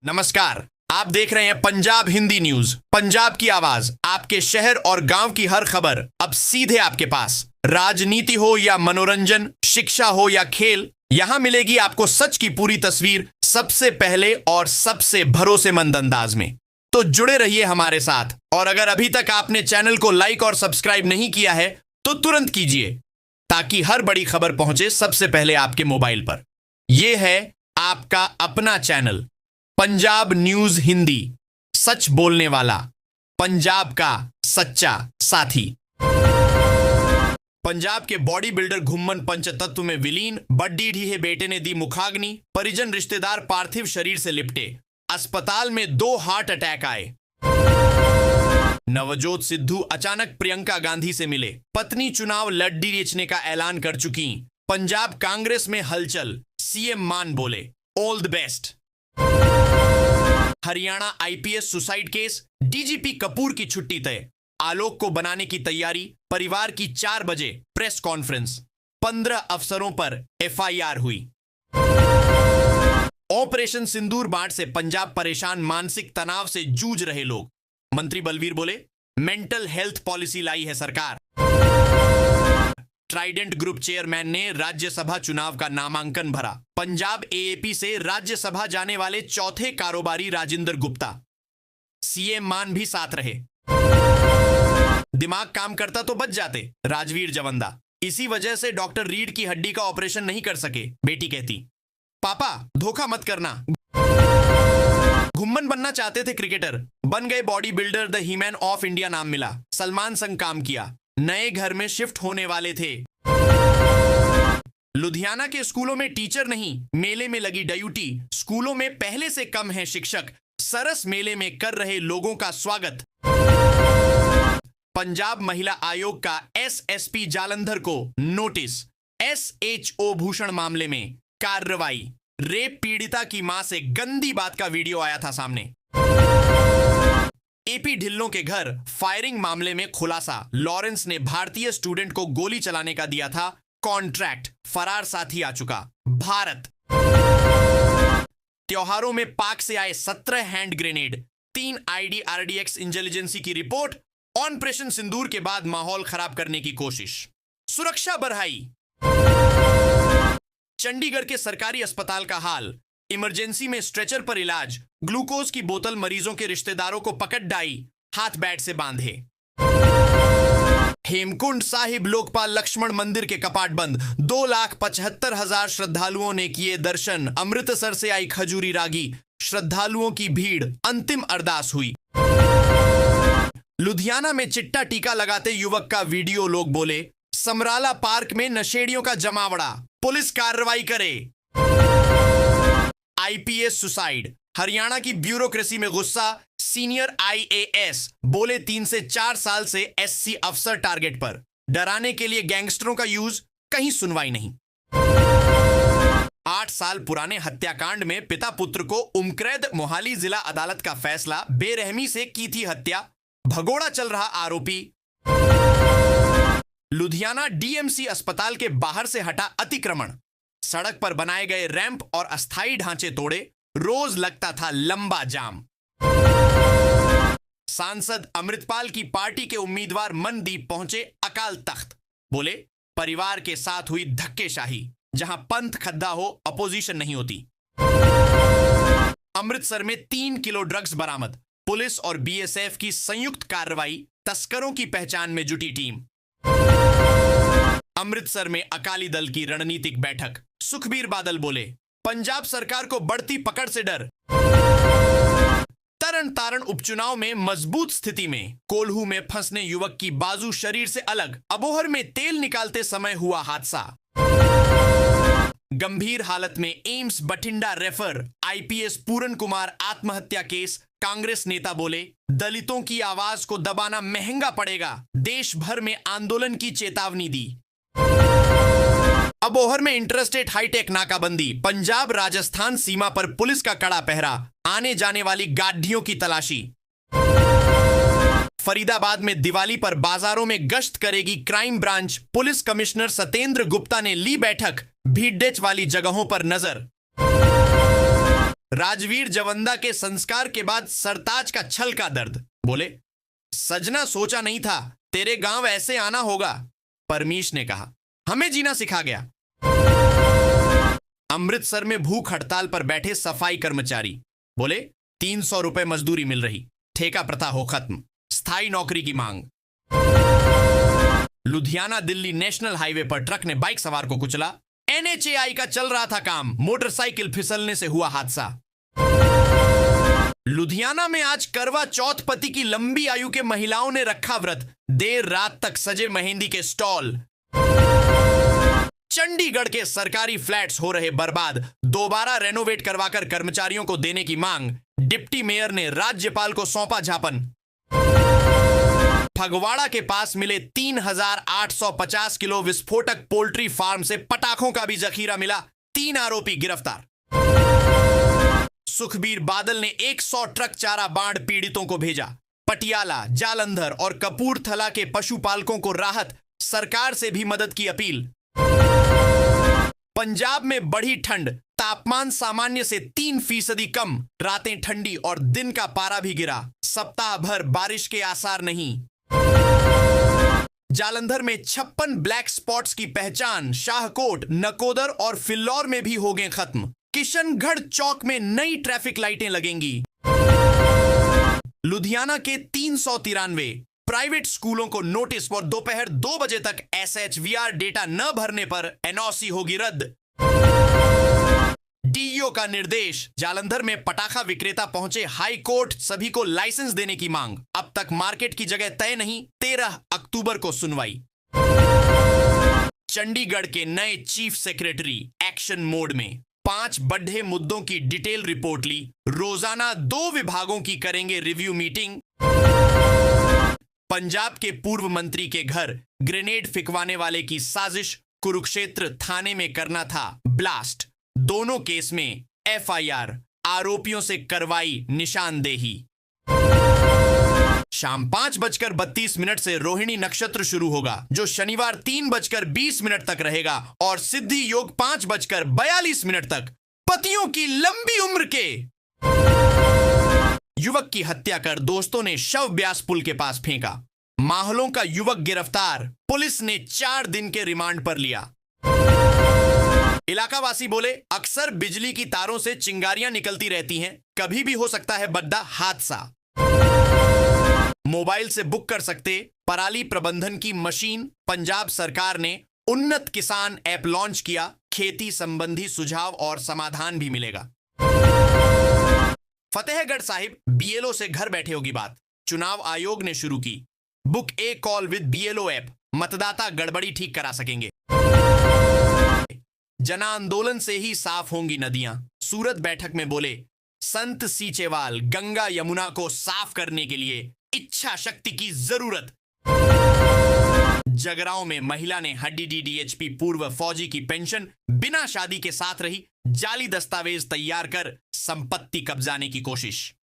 नमस्कार, आप देख रहे हैं पंजाब हिंदी न्यूज। पंजाब की आवाज, आपके शहर और गांव की हर खबर अब सीधे आपके पास। राजनीति हो या मनोरंजन, शिक्षा हो या खेल, यहां मिलेगी आपको सच की पूरी तस्वीर सबसे पहले और सबसे भरोसेमंद अंदाज में। तो जुड़े रहिए हमारे साथ, और अगर अभी तक आपने चैनल को लाइक और सब्सक्राइब नहीं किया है तो तुरंत कीजिए, ताकि हर बड़ी खबर पहुंचे सबसे पहले आपके मोबाइल पर। यह है आपका अपना चैनल पंजाब न्यूज हिंदी, सच बोलने वाला, पंजाब का सच्चा साथी। पंजाब के बॉडी बिल्डर घुम्मन पंचतत्व में विलीन, बड्डी ढीहे बेटे ने दी मुखाग्नि, परिजन रिश्तेदार पार्थिव शरीर से लिपटे, अस्पताल में 2 हार्ट अटैक आए। नवजोत सिद्धू अचानक प्रियंका गांधी से मिले, पत्नी चुनाव लड़ने का ऐलान कर चुकी। पंजाब कांग्रेस में हलचल, सीएम मान बोले all the best. Haryana IPS suicide case, DGP Kapoor की छुट्टी तय, आलोक को बनाने की तैयारी, परिवार की 4 बजे प्रेस कॉन्फ्रेंस, 15 अफसरों पर एफआईआर हुई। ऑपरेशन सिंदूर बांट से पंजाब परेशान, मानसिक तनाव से जूझ रहे लोग, मंत्री बलवीर बोले मेंटल हेल्थ पॉलिसी लाई है सरकार। ट्राइडेंट ग्रुप चेयरमैन ने राज्यसभा चुनाव का नामांकन भरा, पंजाब एएपी से राज्यसभा जाने वाले चौथे कारोबारी राजिंदर गुप्ता। सीएम मान भी साथ रहे, दिमाग काम करता तो बच जाते, राजवीर जवंदा। इसी वजह से डॉक्टर रीड की हड्डी का ऑपरेशन नहीं कर सके, बेटी कहती। पापा धोखा मत करना। घुम्मन बनना चाहते थे क्रिकेटर, बन गए body builder, the He-Man of India नाम मिला, सलमान संग काम किया, नए घर में शिफ्ट होने वाले थे। लुधियाना के स्कूलों में टीचर नहीं, मेले में लगी ड्यूटी, स्कूलों में पहले से कम है शिक्षक, सरस मेले में कर रहे लोगों का स्वागत। पंजाब महिला आयोग का एसएसपी जालंधर को नोटिस, एसएचओ भूषण मामले में कार्रवाई, रेप पीड़िता की मां से गंदी बात का वीडियो आया था सामने। एपी ढिल्लों के घर फायरिंग मामले में खुलासा, लॉरेंस ने भारतीय स्टूडेंट को गोली चलाने का दिया था कॉन्ट्रैक्ट, फरार साथी आ चुका। भारत त्योहारों में पाक से आए 17 हैंड ग्रेनेड, 3 आईडीआरडीएक्स इंटेलिजेंसी की रिपोर्ट। ऑपरेशन सिंदूर के बाद माहौल खराब करने की कोशिश, सुरक्षा बढ़ाई। चंडीगढ़ के सरकारी अस्पताल का हाल, इमरजेंसी में स्ट्रेचर पर इलाज, ग्लूकोज की बोतल मरीजों के रिश्तेदारों को पकड़ डाई, हाथ बैट से बांधे। हेमकुंड साहिब लोकपाल लक्ष्मण मंदिर के कपाट बंद, 2,75,000 श्रद्धालुओं ने किए दर्शन। अमृतसर से आई खजूरी रागी, श्रद्धालुओं की भीड़, अंतिम अरदास हुई। लुधियाना में चिट्टा टीका लगाते युवक का वीडियो, लोग बोले समराला पार्क में नशेड़ियों का जमावड़ा, पुलिस कार्रवाई करे। आईपीएस सुसाइड, हरियाणा की ब्यूरोक्रेसी में गुस्सा, सीनियर आईएएस बोले 3 से 4 साल से एससी अफसर टारगेट पर, डराने के लिए गैंगस्टरों का यूज, कहीं सुनवाई नहीं। 8 साल पुराने हत्याकांड में पिता पुत्र को उमक्रैद मोहाली जिला अदालत का फैसला, बेरहमी से की थी हत्या, भगोड़ा चल रहा आरोपी। लुधियाना डीएमसी अस्पताल के बाहर से हटा अतिक्रमण, सड़क पर बनाए गए रैंप और अस्थायी ढांचे तोड़े, रोज लगता था लंबा जाम। सांसद अमृतपाल की पार्टी के उम्मीदवार मनदीप पहुंचे अकाल तख्त, बोले परिवार के साथ हुई धक्केशाही, जहां पंथ खद्दा हो अपोजिशन नहीं होती। अमृतसर में 3 किलो ड्रग्स बरामद, पुलिस और बीएसएफ की संयुक्त कार्रवाई, तस्करों की पहचान में जुटी टीम। अमृतसर में अकाली दल की रणनीतिक बैठक, सुखबीर बादल बोले पंजाब सरकार को बढ़ती पकड़ से डर। तरन तारण उपचुनाव में मजबूत स्थिति में, कोल्हू में फंसने युवक की बाजू शरीर से अलग, अबोहर में तेल निकालते समय हुआ हादसा। गंभीर हालत में एम्स बठिंडा रेफर, आईपीएस पूरन कुमार आत्महत्या केस, कांग्रेस नेता बोले दलितों की आवाज को दबाना महंगा पड़ेगा, देश भर में आंदोलन की चेतावनी दी। अबोहर में इंटरस्टेट हाईटेक नाकाबंदी, पंजाब राजस्थान सीमा पर पुलिस का कड़ा पहरा, आने जाने वाली गाड़ियों की तलाशी। फरीदाबाद में दिवाली पर बाजारों में गश्त करेगी crime branch, police commissioner Satendra Gupta ने ली बैठक, भीड़ वाली जगहों पर नजर। राजवीर जवंदा के संस्कार के बाद सरताज का छल का दर्द। बोले, सजना सोचा नहीं था तेरे गांव ऐसे आना होगा। परमीश ने कहा, हमें जीना सिखा गया। अमृतसर में भूख हड़ताल पर बैठे सफाई कर्मचारी बोले, 300 रुपए मजदूरी मिल रही, ठेका प्रथा हो खत्म, स्थायी नौकरी की मांग। लुधियाना दिल्ली नेशनल हाईवे पर ट्रक ने बाइक सवार को कुचला। NHAI का चल रहा था काम, मोटरसाइकिल फिसलने से हुआ हादसा। लुधियाना में आज करवा चौथ पति की लंबी आयु के महिलाओं ने रखा व्रत, देर रात तक सजे मेहंदी के स्टॉल। चंडीगढ़ के सरकारी फ्लैट्स हो रहे बर्बाद, दोबारा रेनोवेट करवाकर कर्मचारियों को देने की मांग। डिप्टी मेयर ने राज्यपाल को सौंपा ज्ञापन। फगवाड़ा के पास मिले 3850 किलो विस्फोटक पोल्ट्री फार्म से पटाखों का भी जखीरा मिला, 3 आरोपी गिरफ्तार। सुखबीर बादल ने 100 ट्रक चारा बाढ़ पीड़ितों को भेजा। पटियाला, जालंधर और कपूरथला के पशुपालकों को राहत, सरकार से भी मदद की अपील। पंजाब में बढ़ी ठंड, तापमान सामान्य से 3% कम, रातें ठंडी और दिन का पारा भी गिरा, सप्ताह भर बारिश के आसार नहीं। जालंधर में 56 ब्लैक स्पॉट्स की पहचान, शाहकोट, नकोदर और फिल्लौर में भी हो गए खत्म। किशनगढ़ चौक में नई ट्रैफिक लाइटें लगेंगी। लुधियाना के 393 प्राइवेट स्कूलों को नोटिस और दोपहर 2 बजे तक SHVR डेटा न भरने पर NOC होगी रद्द। DEO का निर्देश, जालंधर में पटाखा विक्रेता पहुंचे हाई कोर्ट, सभी को लाइसेंस देने की मांग। अब तक मार्केट की जगह तय नहीं, 13 अक्टूबर को सुनवाई। चंडीगढ़ के नए चीफ सेक्रेटरी एक्शन मोड में, 5 बड़े मुद्दों की डिटेल रिपोर्ट ली। रोजाना 2 विभागों की करेंगे रिव्यू मीटिंग। पंजाब के पूर्व मंत्री के घर ग्रेनेड फिकवाने वाले की साजिश, कुरुक्षेत्र थाने में करना था ब्लास्ट। दोनों केस में FIR, आरोपियों से करवाई निशानदेही। शाम 5:32 से रोहिणी नक्षत्र शुरू होगा, जो शनिवार 3:20 तक रहेगा और सिद्धि योग 5:42 तक। पतियों की लंबी उम्र के युवक की हत्या कर दोस्तों ने शव ब्यास पुल के पास फेंका। माहलों का युवक गिरफ्तार, पुलिस ने 4 दिन के रिमांड पर लिया। इलाकावासी बोले, अक्सर बिजली की तारों से चिंगारियां निकलती रहती हैं, कभी भी हो सकता है बड़ा हादसा। मोबाइल से बुक कर सकते पराली प्रबंधन की मशीन, पंजाब सरकार ने उन्नत किसान ऐप लॉन्च किया। खेती संबंधी सुझाव और समाधान भी मिलेगा। फतेहगढ़ साहिब BLO से घर बैठे होगी बात, चुनाव आयोग ने शुरू की। Book A call with BLO app, मतदाता गड़बड़ी ठीक करा सकेंगे। जन आंदोलन से ही साफ होंगी नदियां, सूरत बैठक में बोले संत सीचेवाल, गंगा यमुना को साफ करने के लिए इच्छा शक्ति की जरूरत। जगरांव में महिला ने हड्डी DDHP पूर्व फौजी की पेंशन बिना शादी के साथ रही, जाली दस्तावेज तैयार कर संपत्ति कब्जाने की कोशिश।